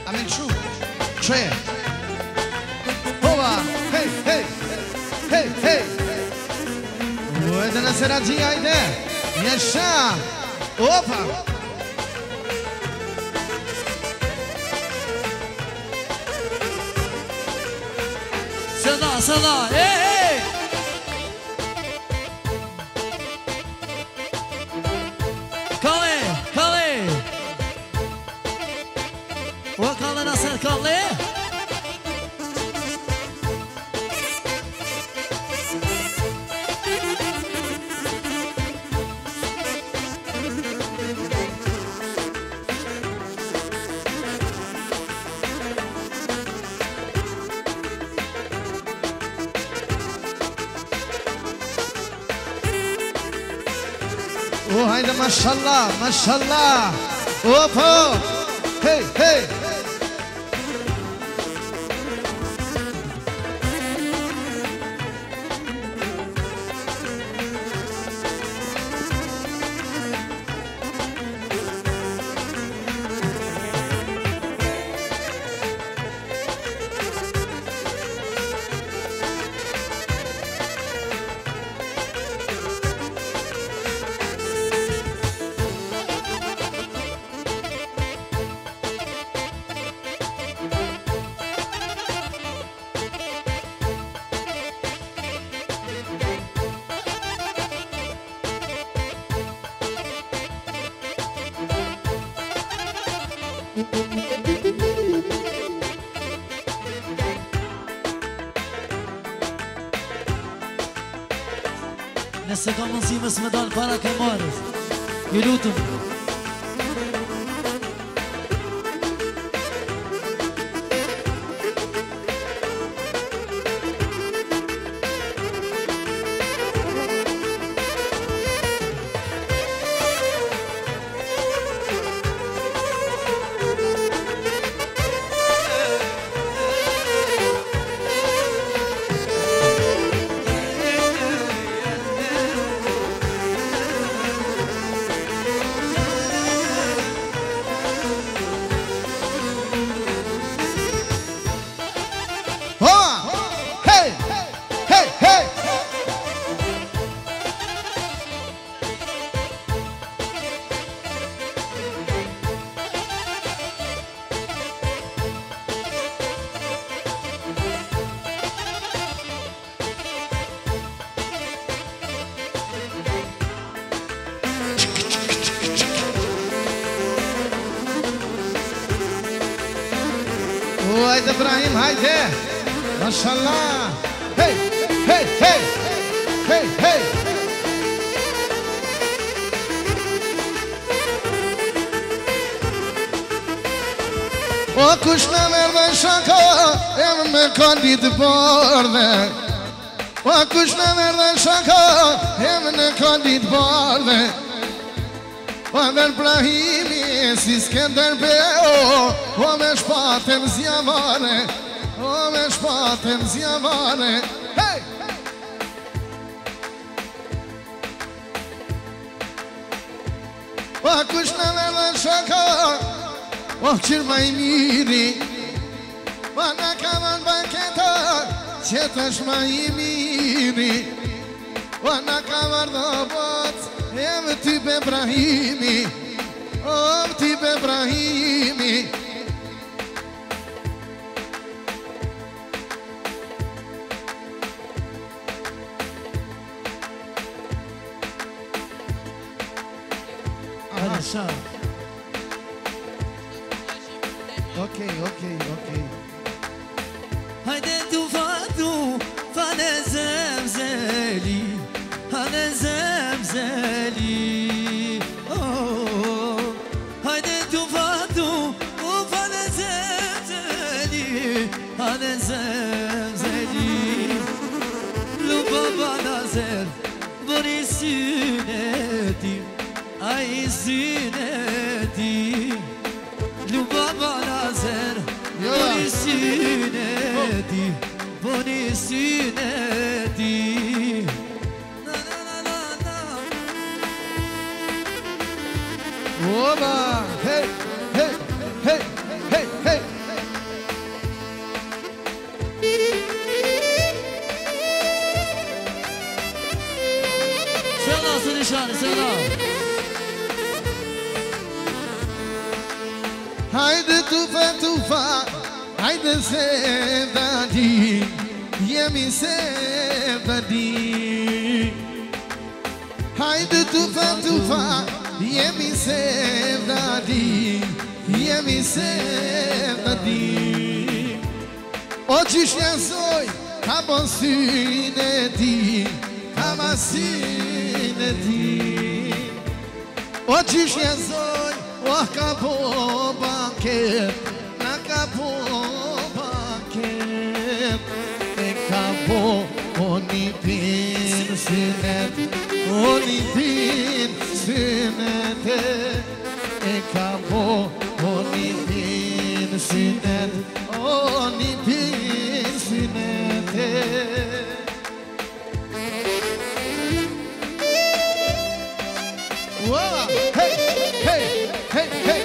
I'm in true. Tre. Ova. Hey, hey. Hey, hey. Uite na seratia ide. Yesha. Opa. Sana, hey! Kale! O kale nasıl kale? Oh, haydi maşallah, maşallah. Hop hop. Hey, hey. Nëse ka mundësi mës me dalë para kamerës, ju lutem. Haydi İbrahim haydi. Maşallah. Hey hey hey. Hey hey. O kush në mërë shaka, e me kanë ditë bardhe. O kush në mërë shaka, e me kanë ditë bardhe. O me Ibrahimi, si Skender Beo, o me shpatën zjavare, o me shpatën zjavare. Hey! O kush në mërë shaka, o qërë ma I miri, o në kaman banketar, qëtë është ma I miri, o në kaman do botë, e më type Ibrahimi, o më type Ibrahimi. Hadi şah. Okej. Haydi tufatu fane zemzeli, hane zemzeli. Oh, haydi tufatu fane zemzeli, hane zemzeli. Lu baba nazer buri sünneti, ay sünneti. Lu baba nazer buri sünneti, buri sünneti. Oba! Hey, hey, hey, hey, hey! Shani, se da. Hajde tufa, hajde se dadi, jemi se dadi. Hajde tufa, jemi se dadi, jemi se dadi. O qysh njësoj, ka bonsin e ti, ka masin e ti. O qysh njësoj, ka po banket, na ka po banket. E ka po një pinsinet, një pinsinet. E ka po një pinsinet, një pinsinet. Wow, hey, hey, hey, hey.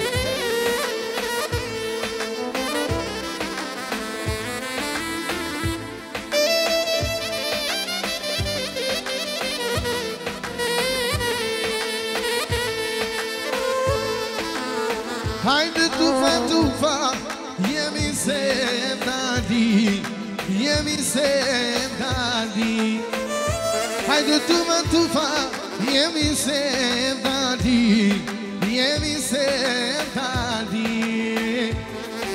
Hajde tufa, jemi se dadi, jemi se dadi. Hajde tufa, jemi se dadi, jemi se dadi.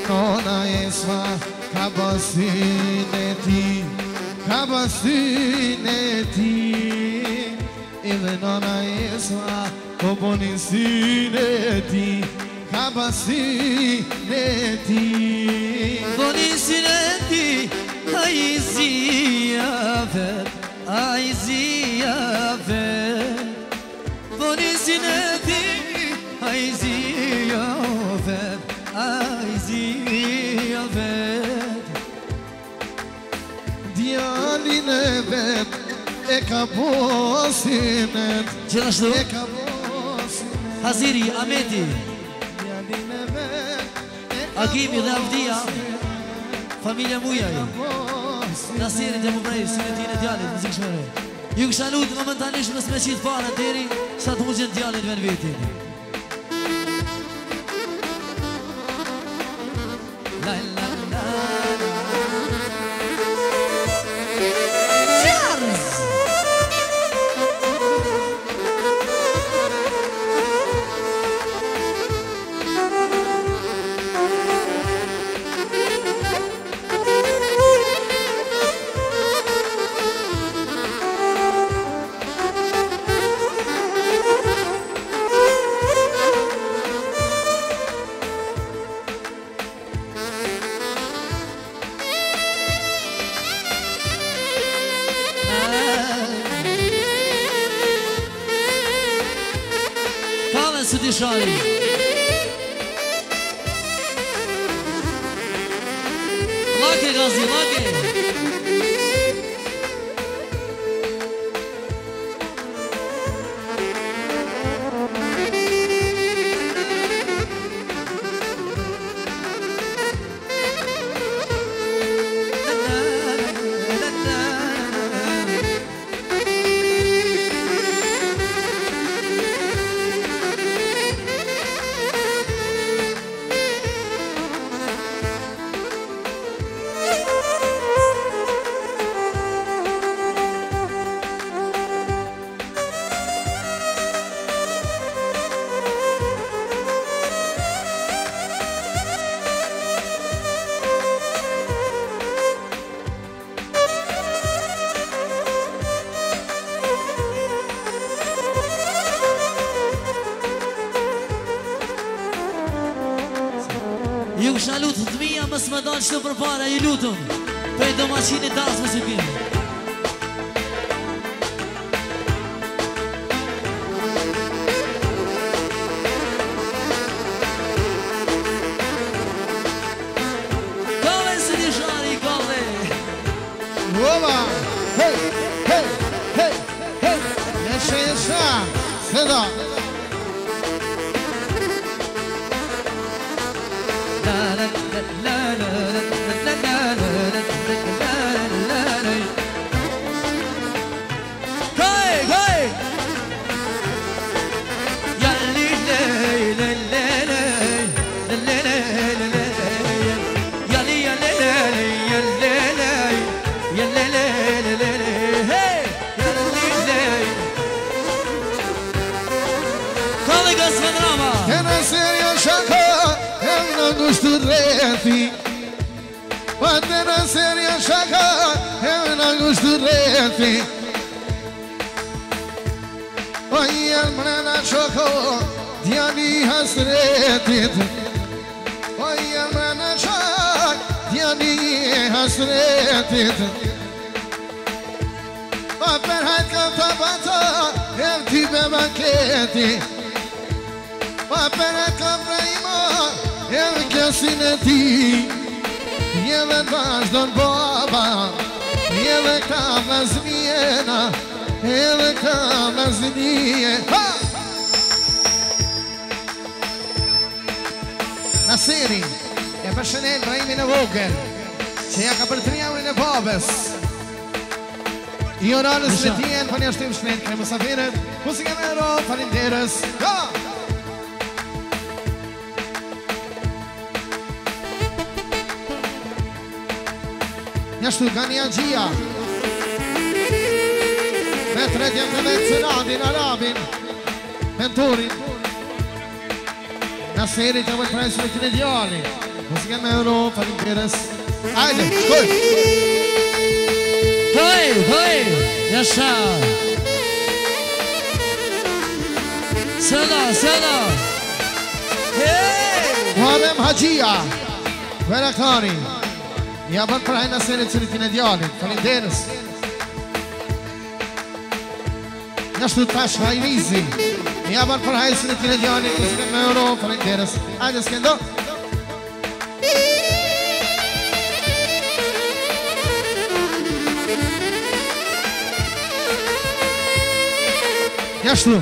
Nona jesma, ka basin e ti, ka basin e ti. Edhe nona jesma, ko bonisin e ti, ka basin e ti. Bonisin e ti, a i zia vet, a i zia vet. Bonisin e ti, a i zia vet, a i zia vet. Djalin e vet, e ka bosinet, Gjithashtu, e ka bosinet. Haziri, Ameti, Djalin e vet, e ka Agimi dhe Avdia, familja Mujaj, bosinet. Nasirin dhe Mubrej, Sinetin e djallit, muzik shmëre. Ju kësha lutë momentalisht mësë me qitë parën deri, sa të muzin djallit ven vetin. La la la Cheers! Sudi Shari Lake Gazi, lake Ju kësha lutë të mija mësë më dalë që për para ju lutëm Pej do maqinit dasë më se bjerë Kale së një shari, kale Oba, hey, hey, hey, hey. Jesha, se da. gushtu rrethi Po të në serja shaka Emna gushtu rrethi O jem mrena shoko Djani hasretit O jem mrena shak Djani hasretit O për hajt kam të bata Em ty me banketi O për hajt kam prejma Em kësin e ti Jeve të vazhdon baba Jeve ka vazmjena Jeve ka vazmje Nasiri e përshënet Brahimin e vogël që ja ka për 3 javën e babës I oralës në tjenë për një shtim shnet kre mësafiret Muzika me ro, falinderës Ka! Njështu Gania Gjia Me tretjem të vetë Senadin, Arabin Mentorin Nasiri të vëtë prajsë në kënë djali Muzika me ro, falinderës Ajde, shkoj! Hej, yaşa Sana Hey Muharrem Hajia Verakani Ja bën prajnë Naserit Sëritin e djalit Falinderës Njështu Tash Hajrizi Ja bën prajnë Sëritin e djalit Muzika me ro, falinderës Ajde, s'kendo Njështu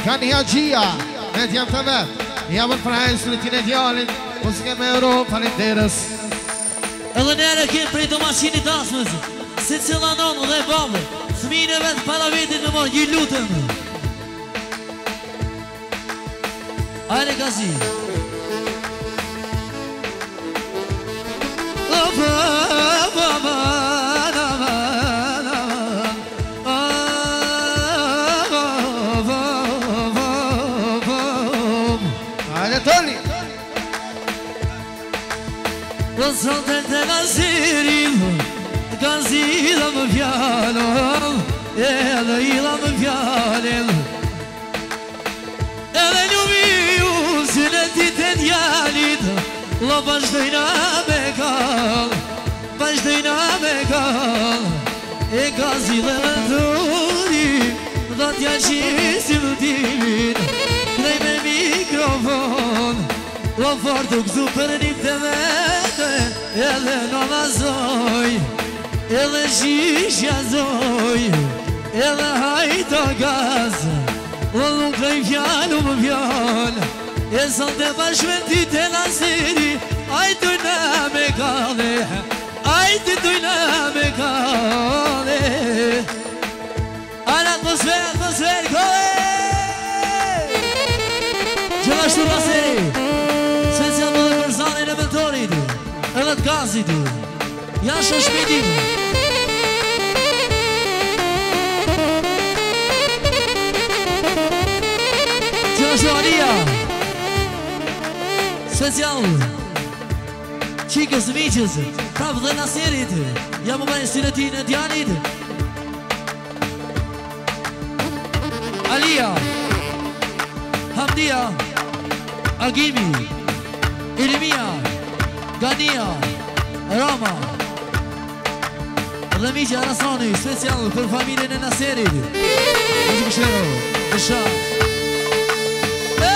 Gania Gjia Me t'jam të vetë Javën për hajnë Sëritin e djalit Muzika me ro, falinderës Edhe nere kemë prej të mashinit asmës Se cila nonë dhe babë Fëmijën e vetë para vetit në morë Ju lutëm Ajde Gazi Ajde Toni Rëzëllën të Nasirin Gazi dhe më fjallën Edhe I dhe më fjallën Edhe ljubi ju Si në ditë e djalit Lo bashkëdojna me kall Bashkëdojna me kall E Gazi dhe më dhuri Dhe t'ja qisim timin Krej me mikrofon Lo fort u këzu për një të vete Edhe në vazoj Edhe shishja zoj Edhe hajta gaz Lo nuk lej fjallu më fjall E sot e bashkëventit e Nasiri Ajtë në me kale Ajtë në me kale Anë atmosfer kole Gjështu Nasiri Special më dhe për zanin e mentorit Edhe të gazit Jashtë o shpetim Gjështu Alia Special Qikës miqës Prapë dhe Nasirit Jam më bëjnë Sëritin e djalit Alia Hamdia Agimi Ilimia Gania Rama Dhe miqë Arasani Special për familjen e Nasirit Mëzë këshero Dësha Dhe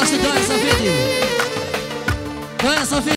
nështë Daja Safeti Daja Safeti